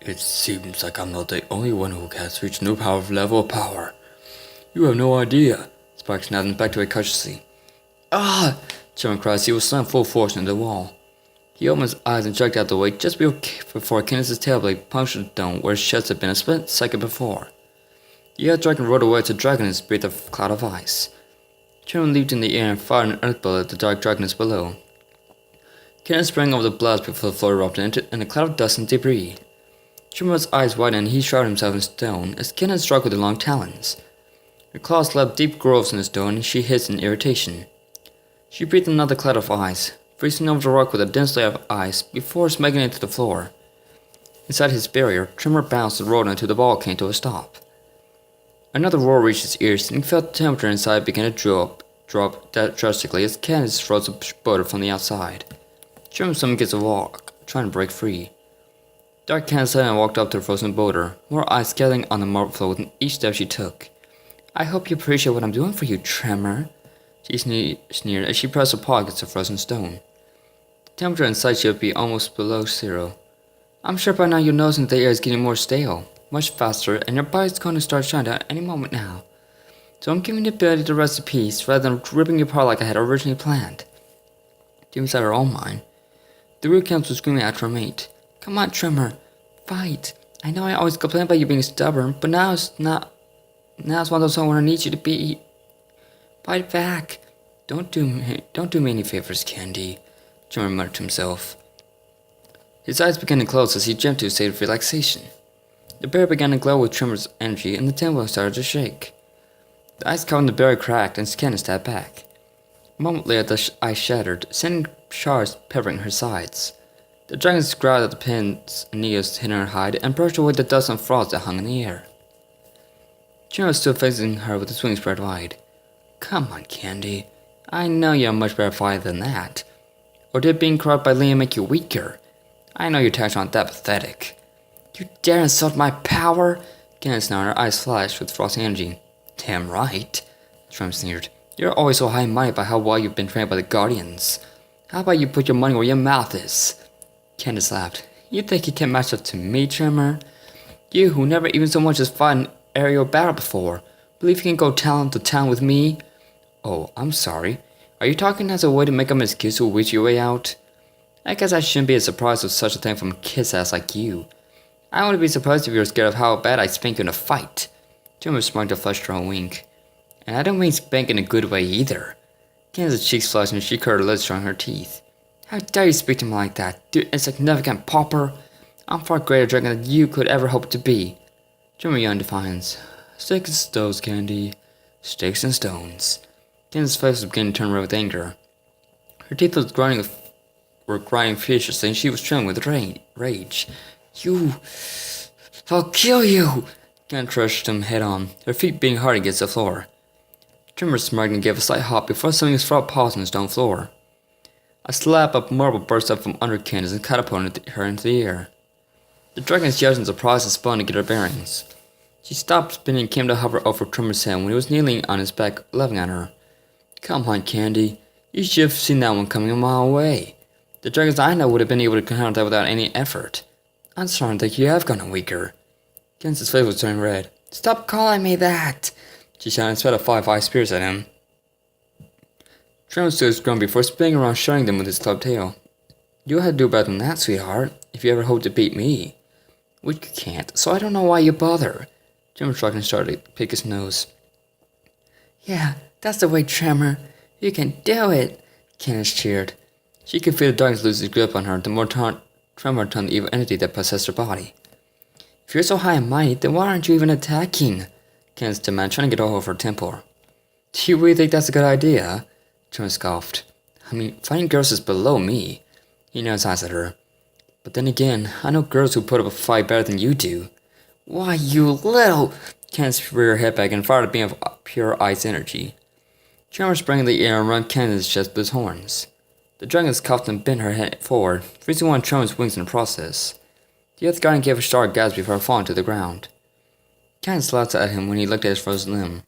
It seems like I'm not the only one who has reached new power level of power. You have no idea. Spark snapped and backed away cautiously. Ah! Chairman cried as he was slammed full force into the wall. He opened his eyes and jerked out the way just before Kenneth's tail blade punctured the dome where his chest had been a split second before. The air dragon rolled away to dragon and breathed a cloud of ice. Chairman leaped in the air and fired an earth bullet at the dark darkness below. Kenneth sprang over the blast before the floor erupted in a cloud of dust and debris. Chairman's eyes widened and he shrouded himself in stone as Kenneth struck with her long talons. Her claws left deep grooves in the stone and she hissed in irritation. She breathed another cloud of ice, freezing over the rock with a dense layer of ice before smacking it to the floor. Inside his barrier, Tremor bounced and rolled until the ball came to a stop. Another roar reached his ears and he felt the temperature inside begin to drop drastically as Kenneth froze a boulder from the outside. Tremor swam against the wall, trying to break free. Dark Kenneth suddenly walked up to the frozen boulder, more ice scattering on the marble floor with each step she took. I hope you appreciate what I'm doing for you, Tremor, she sneered as she pressed her paw against the frozen stone. The temperature inside should be almost below zero. I'm sure by now you're noticing the air is getting more stale, much faster, and your body's going to start shutting down any moment now. So I'm giving you the ability to rest in peace rather than ripping you apart like I had originally planned. Deep inside her own mind, the real Kenneth was screaming at her mate. Come on, Tremor, fight. I know I always complain about you being stubborn, but now it's one of those where I need you to be. Fight back. Don't do me any favors, Candy, Tremor muttered to himself. His eyes began to close as he jumped to a state of relaxation. The bear began to glow with Tremor's energy and the temple started to shake. The ice covering the bear cracked and Kenneth stepped back. A moment later the ice shattered, sending shards peppering her sides. The dragon growled at the pins and needles hitting her hide and brushed away the dust and frost that hung in the air. Tremor was still facing her with his wings spread wide. Come on, Candy. I know you're a much better fighter than that. Or did being corrupted by Liam make you weaker? I know your attacks aren't that pathetic. You dare insult my power? Kenneth snarled, her eyes flashed with frosty energy. Damn right, Trump sneered. You're always so high-minded about how well you've been trained by the Guardians. How about you put your money where your mouth is? Candace laughed. You think you can match up to me, Tremor? You who never even so much as fought an aerial battle before, believe you can go town to town with me? Oh, I'm sorry. Are you talking as a way to make up an excuse to wheeze your way out? I guess I shouldn't be as surprised with such a thing from a kiss-ass like you. I wouldn't be surprised if you were scared of how bad I'd spank you in a fight. Tremor smirked a flesh-drawn wink. And I don't mean spank in a good way either. Candace's cheeks flushed and she curled her lips, showing her teeth. How dare you speak to me like that, you insignificant pauper? I'm far greater dragon than you could ever hope to be. Tremor yawned in defiance. Sticks and stones, Candy. Sticks and stones. Candace's face was beginning to turn red with anger. Her teeth were grinding furiously and she was trembling with rage. You... I'll kill you! Candace rushed him head on, her feet being hard against the floor. Tremor smirked and gave a slight hop before sending his front paws on the stone floor. A slab of marble burst up from under Candace and catapulted her into the air. The dragon's yelled in surprise and spun to get her bearings. She stopped spinning and came to hover over Tremor's head when he was kneeling on his back, laughing at her. Come on, Candy. You should have seen that one coming a mile away. The dragons I know would have been able to counter that without any effort. I'm starting to think you have gotten weaker. Candace's face was turning red. Stop calling me that! She shouted and spat a 5 ice spears at him. Tremor stood his ground before spinning around, shutting them with his clubbed tail. You had to do better than that, sweetheart, if you ever hope to beat me. Which you can't, so I don't know why you bother. Tremor shrugged and started to pick his nose. Yeah, that's the way, Tremor. You can do it, Candace cheered. She could feel the darkness lose its grip on her the more Tremor turned the evil entity that possessed her body. If you're so high and mighty, then why aren't you even attacking? Candace demanded, trying to get over her temper. Do you really think that's a good idea? Tremor scoffed. I mean, fighting girls is below me. He narrowed his eyes at her. But then again, I know girls who put up a fight better than you do. Why, you little... Candace reared her head back and fired a beam of pure ice energy. Tremor sprang in the air and ran Candace's chest with his horns. The dragon scoffed and bent her head forward, freezing one of Tremor's wings in the process. The Earth Guardian gave a startled gasp before falling to the ground. Candace laughed at him when he looked at his frozen limb.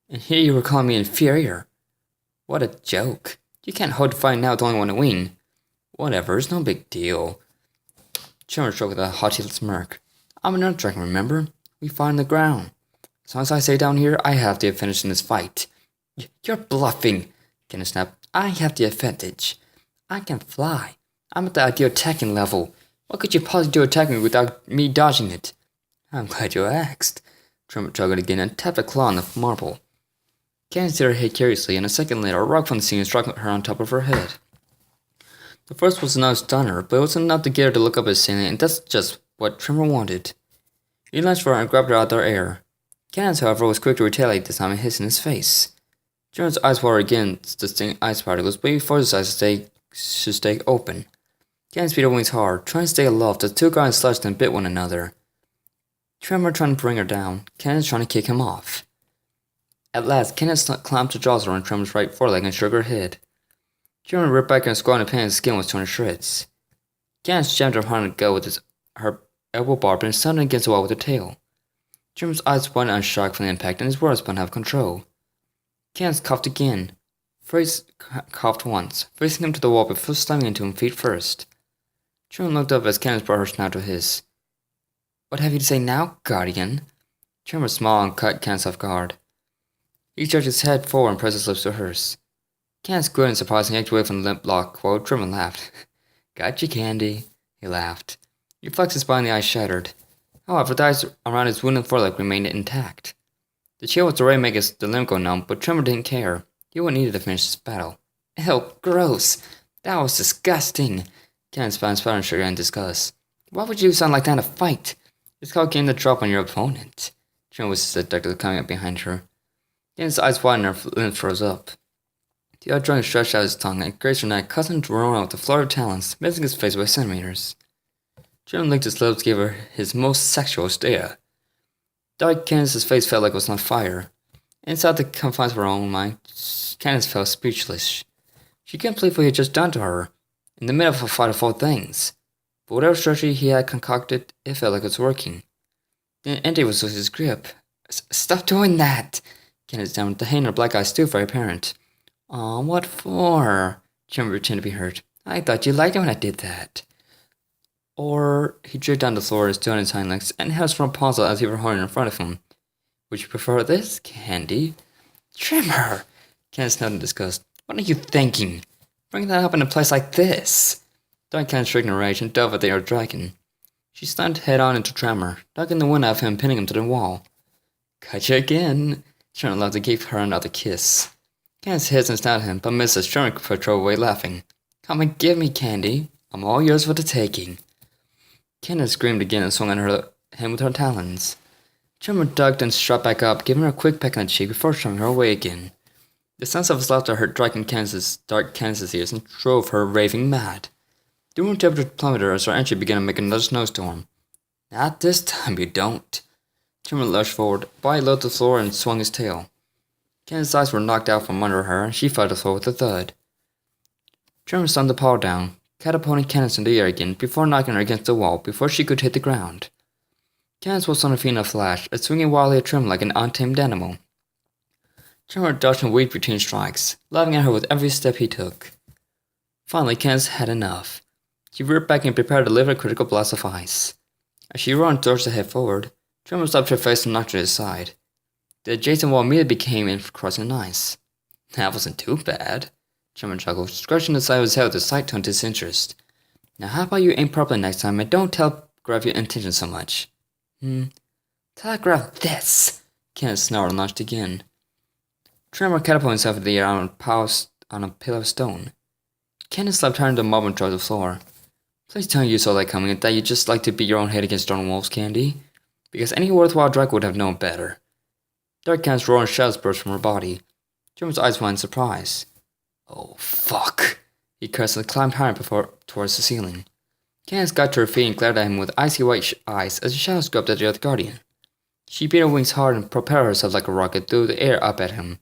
And here you were calling me inferior. What a joke. You can't hold the fight now with only one wing. Whatever, it's no big deal. Tremor struck with a haughty smirk. I'm an Earth Dragon, remember? We fight on the ground. As long as I stay down here, I have the advantage in this fight. You're bluffing, Kenneth snapped. I have the advantage. I can fly. I'm at the ideal attacking level. What could you possibly do attacking me without me dodging it? I'm glad you asked. Tremor chuckled again and tapped a claw on the marble. Kenneth hit her head curiously, and a second later, a rock from the ceiling struck her on top of her head. The first was enough to stun her, but it was enough to get her to look up at the ceiling, and that's just what Tremor wanted. He lunged for her and grabbed her out of the air. Kenneth, however, was quick to retaliate this time and hiss in his face. Tremor's eyes watered against the stinging ice particles, but he forced his eyes to stay open. Kenneth beat her wings hard, trying to stay aloft as two guards slashed and bit one another. Tremor trying to bring her down, Kenneth trying to kick him off. At last, Kenneth clamped her jaws around Tremor's right foreleg and shook her head. Tremor ripped back and squat in pain, his skin was torn to shreds. Kenneth jammed her hard and go with her elbow barb and stunned against the wall with her tail. Tremor's eyes widened on shock from the impact, and his words spun out of control. Kenneth coughed again. Freeze coughed once, facing him to the wall before slamming into him feet first. Tremor looked up as Kenneth brought her snout to his. What have you to say now, Guardian? Tremor smiled and cut Kenneth off guard. He jerked his head forward and pressed his lips to hers. Kenneth grinned in surprise and yanked away from the limp lock while Tremor laughed. Gotcha, Candy, he laughed. He flexed his spine and the eyes shattered. However, the eyes around his wounded foreleg remained intact. The chill was already making the limb go numb, but Tremor didn't care. He wouldn't need it to finish this battle. Ew, gross. That was disgusting. Kenneth spat in sugar in disgust. Why would you sound like that in a fight? It's called getting the drop on your opponent. Tremor was seductively coming up behind her. Kenneth's eyes widened and her limbs froze up. The other dragon stretched out his tongue and grazed her neck, causing him to roll around with a flutter of talons, missing his face by centimeters. Tremor licked his lips, gave her his most sexual stare. Dark Kenneth's face felt like it was on fire. Inside the confines of her own mind, Kenneth felt speechless. She couldn't believe what he had just done to her, in the middle of a fight of all things. But whatever strategy he had concocted, it felt like it was working. The entity was with his grip. Stop doing that! Kenneth stammered, the hate in her black eyes still very apparent. Aw, what for? Tremor pretended to be hurt. I thought you liked it when I did that. Or he jerked down the floor, stood on his hind legs, and held his front paws out as he were holding in front of him. Would you prefer this, Candy? Tremor! Kenneth snarled in disgust. What are you thinking? Bring that up in a place like this! Dark Kenneth shrieked in rage and dove at the Earth Dragon. She slammed head on into Tremor, knocking the wind out of him, pinning him to the wall. Gotcha again! Tremor laughed and gave her another kiss. Kenneth hissed and snapped at him, but missed as Tremor patrolled away laughing. Come and give me, Candy. I'm all yours for the taking. Kenneth screamed again and swung at him with her talons. Tremor ducked and shot back up, giving her a quick peck on the cheek before shoving her away again. The sense of his laughter hurt dark Kenneth's ears and drove her raving mad. The room temperature plummeted as her entry began to make another snowstorm. Not this time, you don't. Tremor lurched forward, body low to the floor, and swung his tail. Kenneth's eyes were knocked out from under her, and she fell to the floor with a thud. Tremor slammed the paw down, catapulting Kenneth in the air again before knocking her against the wall before she could hit the ground. Kenneth was on her feet in a flash, swinging wildly at Tremor like an untamed animal. Tremor dodged and weaved between strikes, laughing at her with every step he took. Finally, Kenneth had enough. She reared back and prepared to deliver a critical blast of ice. As she roared and thrust her head forward, Tremor stopped her face and knocked her to his side. The adjacent wall immediately became encroaching ice. That wasn't too bad, Tremor chuckled, scratching the side of his head with a slight tone of disinterest. Now how about you aim properly next time and don't telegraph your intention so much? Telegraph this! Kenneth snarled and launched again. Tremor catapulted himself into the air on a pillar of stone. Kenneth slapped her into the mob and dropped to the floor. Please tell me you saw that coming and that you just like to beat your own head against stone walls, Candy. Because any worthwhile dragon would have known better. Dark Kenneth's roaring shouts burst from her body. Tremor's eyes widened in surprise. Oh, fuck! He cursed and climbed higher towards the ceiling. Kenneth got to her feet and glared at him with icy white eyes as the shadows groped at the Earth Guardian. She beat her wings hard and propelled herself like a rocket through the air up at him.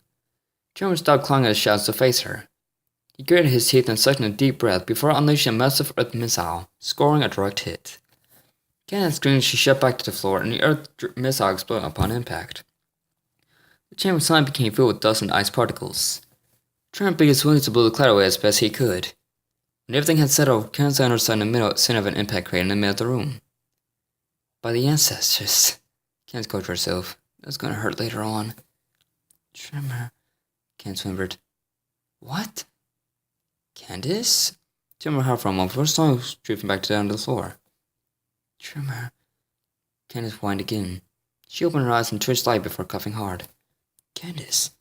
Tremor stopped clawing at his shadows to face her. He gritted his teeth and sucked in a deep breath before unleashing a massive Earth missile, scoring a direct hit. Kenneth screamed as she shot back to the floor, and the Earth missile exploded upon impact. The chamber suddenly became filled with dust and ice particles. Tremor beat his wings to blow the cloud away as best he could. When everything had settled, Karen saw herself in the middle, center of an impact crater in the middle of the room. By the ancestors. Candace called to herself. That's gonna hurt later on. Tremor. Candace whimpered. What? Candace? Tremor held for a moment before slowly drifting back down to the floor. Tremor. Candace whined again. She opened her eyes and twitched slightly before coughing hard. Candace?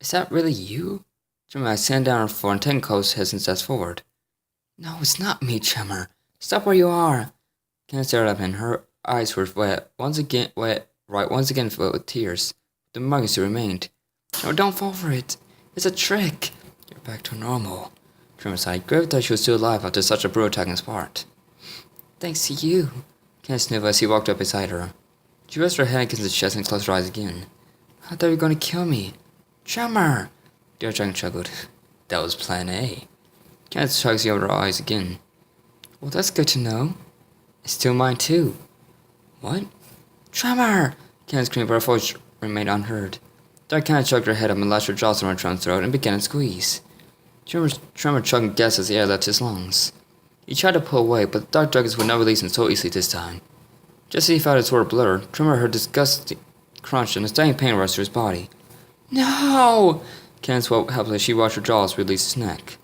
Is that really you? Tremor sat down on the floor and taking close head and steps forward. No, it's not me, Tremor. Stop where you are. Candace stared up and her eyes were once again filled with tears. The emergency remained. No, don't fall for it. It's a trick. You're back to normal. Tremor sighed. Grave thought she was still alive after such a brutal attack on his part. Thanks to you. Candace sniffled as he walked up beside her. She rested her head against his chest and closed her eyes again. I thought you were going to kill me. Tremor! The other dragon chuckled. That was plan A. Candace shrugged over her eyes again. Well, that's good to know. It's still mine too. What? Tremor! Candace screamed, but her voice remained unheard. Dark Candace shook her head up and lashed her jaws on her trun's throat and began to squeeze. Tremor choked and gasped as the air left his lungs. He tried to pull away, but the dark dragons would not release him so easily this time. Just as he felt his sword blur, Tremor heard disgusting crunch and a stunning pain rush through his body. No! Candace woke helplessly as she watched her jaws release his neck.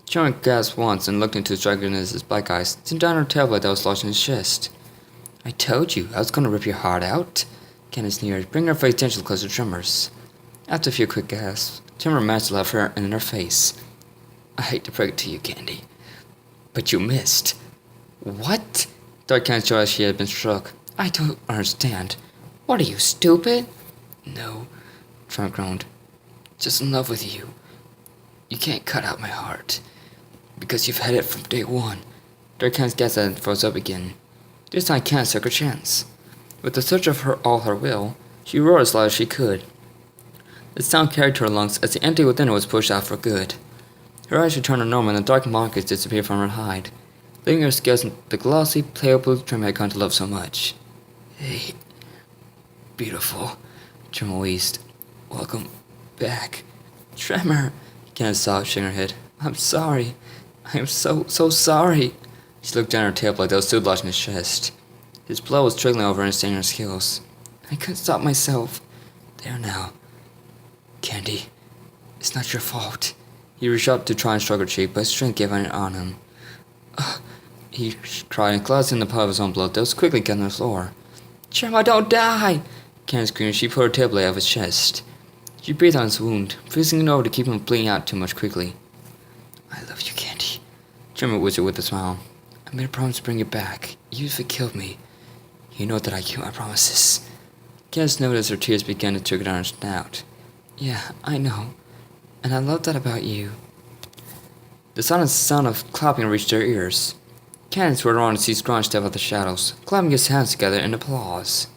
Tremor gasped once and looked into his dragon's black eyes, then down her tailblade that was lodged in his chest. I told you, I was going to rip your heart out. Candace sneered, bringing her face gently closer to Tremor's. After a few quick gasps, Tremor managed to laugh her in her face. I hate to break it to you, Candy, but you missed. What? Dark Candace showed as she had been struck. I don't understand. What are you, stupid? No, Tremor groaned. Just in love with you. You can't cut out my heart. Because you've had it from day one. Dark Candace gasped and froze up again. This time Candace took her chance. With the surge of all her will, she roared as loud as she could. The sound carried to her lungs as the entity within her was pushed out for good. Her eyes returned to normal and the dark markings disappeared from her hide, leaving her scales in the glossy, pale blue Tremor had come to love so much. Hey, beautiful, Tremor wheezed. Welcome back. Tremor, Candace sobbed, shaking her head. I'm sorry. I am so sorry. She looked down at her tailblade that was still lodged in his chest. His blood was trickling over and staining her skills. I couldn't stop myself. There now. Candy, it's not your fault. He reached up to try and stroke her cheek, but his strength gave out on him. He cried and clasped in the pile of his own blood that was quickly getting on the floor. Tremor, don't die! Candace screamed as she put her tailblade out of his chest. She breathed on his wound, freezing it over to keep him bleeding out too much quickly. I love you, Candy, Tremor whispered with a smile. I made a promise to bring you back, even if it killed me. You know that I keep my promises. Candace noticed as her tears began to trickle down her snout. Yeah, I know. And I love that about you. The sound of clapping reached their ears. Candace whirled around to see Scrunch step out of the shadows, clapping his hands together in applause.